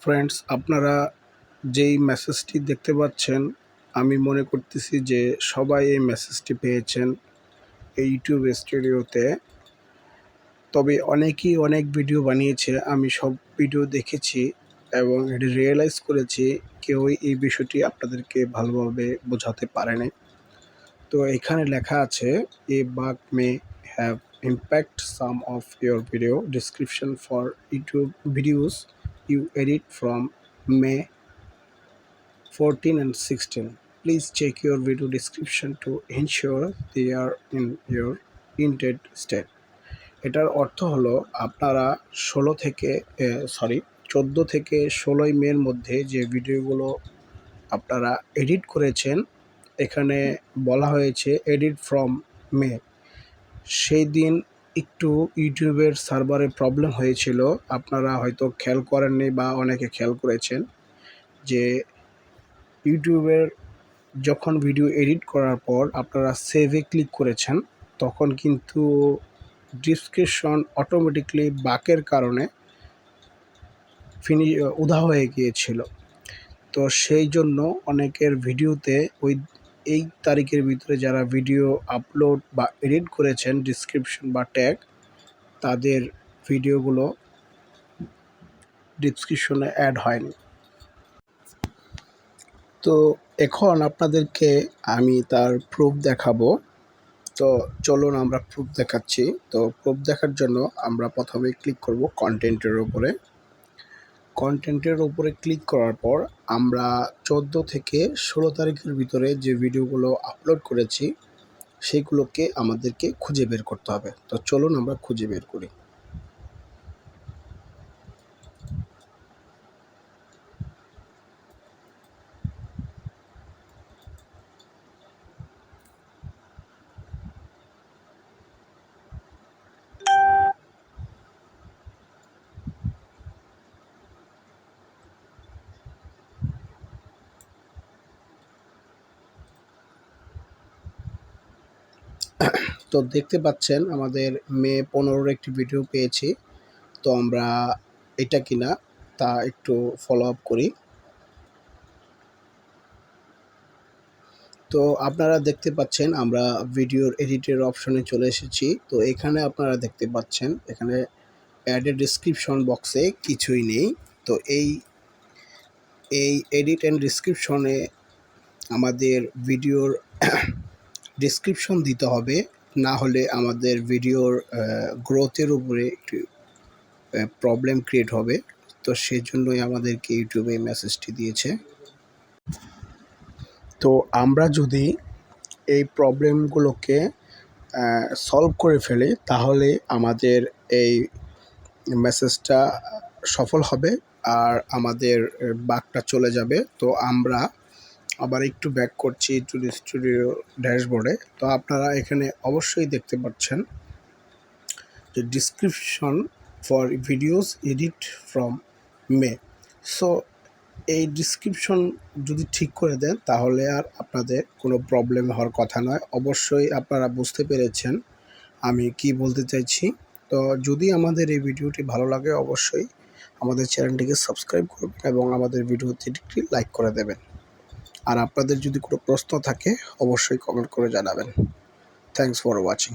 Friends, আপনারা যেই মেসেজটি দেখতে পাচ্ছেন, আমি মনে করতেছি যে সবাই এই মেসেজটি পেয়েছেন এই ইউটিউব স্টুডিওতে। তবে অনেকেই অনেক ভিডিও বানিয়েছে, আমি সব ভিডিও দেখেছি এবং এটি রিয়েলাইজ করেছি কেউই এই বিষয়টি আপনাদেরকে ভালোভাবে বোঝাতে পারেনি। তো এখানে লেখা আছে, a bug may have impact some of your video description for YouTube videos you edit from May 14 and 16. Please check your video description to ensure they are in your intended state. এটার অর্থ হলো আপনারা 14 থেকে 16 মের মধ্যে যে ভিডিওগুলো আপনারা এডিট করেছেন, এখানে বলা হয়েছে এডিট ফ্রম মে। সেই দিন একটু ইউটিউবের সার্ভারে প্রবলেম হয়েছিল, আপনারা হয়তো খেয়াল করেননি বা অনেকে খেয়াল করেছেন যে ইউটিউবের যখন ভিডিও এডিট করার পর আপনারা সেভে ক্লিক করেছেন, তখন কিন্তু ডিসক্রিপশন অটোমেটিকলি বাকের কারণে উধাও হয়ে গিয়েছিল। তো সেই জন্য অনেকের ভিডিওতে এই তারিখের ভিতরে যারা ভিডিও আপলোড বা এডিট করেছেন ডিসক্রিপশন বা ট্যাগ, তাদের ভিডিওগুলো ডিসক্রিপশনে অ্যাড হয়নি। তো এখন আপনাদেরকে আমি তার প্রুফ দেখাবো। তো চলুন আমরা প্রুফ দেখাচ্ছি। তো প্রুফ দেখার জন্য আমরা প্রথমে ক্লিক করব কন্টেন্টের উপরে। কন্টেন্টের উপরে ক্লিক করার পর আমরা 14 থেকে 16 তারিখের ভিতরে যে ভিডিওগুলো আপলোড করেছি সেইগুলোকে আমাদেরকে খুঁজে বের করতে হবে। তো চলুন আমরা খুঁজে বের করি। তো দেখতে পাচ্ছেন আমাদের মে 15 একটি ভিডিও পেয়েছি। তো আমরা এটা কিনা তা একটু ফলো আপ করি। তো আপনারা দেখতে পাচ্ছেন আমরা ভিডিওর এডিটের অপশনে চলে এসেছি। তো এখানে আপনারা দেখতে পাচ্ছেন এখানে অ্যাড এ ডেসক্রিপশন বক্সে কিছুই নেই। তো এই এডিট অ্যান্ড ডেসক্রিপশনে আমাদের ভিডিওর ডেসক্রিপশন দিতে হবে, না হলে আমাদের ভিডিওর গ্রোথের উপরে একটু প্রবলেম ক্রিয়েট হবে। তো সেই জন্যই আমাদেরকে ইউটিউবে এই মেসেজটি দিয়েছে। তো আমরা যদি এই প্রবলেমগুলোকে সলভ করে ফেলি, তাহলে আমাদের এই মেসেজটা সফল হবে আর আমাদের বাগটা চলে যাবে। তো আমরা আবার একটু ব্যাক করছি স্টুডিও ড্যাশবোর্ডে। তো আপনারা এখানে অবশ্যই দেখতে পাচ্ছেন যে description for videos edit from May. So এই ডিসক্রিপশন যদি ঠিক করে দেন তাহলে আর আপনাদের কোনো প্রবলেম হওয়ার কথা নয়। অবশ্যই আপনারা বুঝতে পেরেছেন আমি কি বলতে চাইছি। তো যদি আমাদের এই ভিডিওটি ভালো লাগে, অবশ্যই আমাদের চ্যানেলটিকে সাবস্ক্রাইব করবেন এবং আমাদের ভিডিওটি একটি লাইক করে দেবেন। আর আপনাদের যদি কোনো প্রশ্ন থাকে অবশ্যই কমেন্ট করে জানাবেন। Thanks for watching.